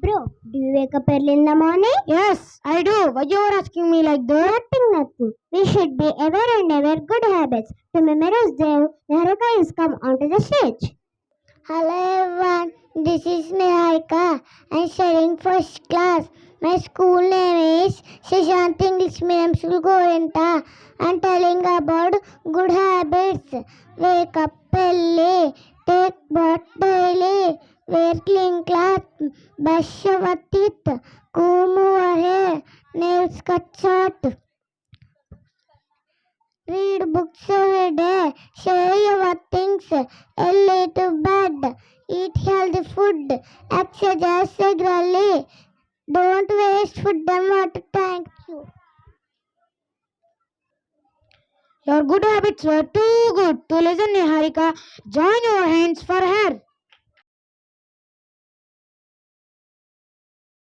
Bro, do you wake up early in the morning? Yes, I do. Why you are asking me like that? Nothing. We should be aware and aware good habits. To memorize them, Niharika is come onto the stage. Hello everyone, this is Niharika. I'm studying first class. My school name is Shashanti English Medium School Gorenta. I'm telling about good habits. Wake up early, take bath daily, wear clean clothes, brush your teeth, comb your hair, nails cut short. Read books every day. Share your things. Early to bed. Eat healthy food. Exercise regularly. Don't waste food and water. Thank you. Your good habits were too good to listen, Niharika. Join your hands for her.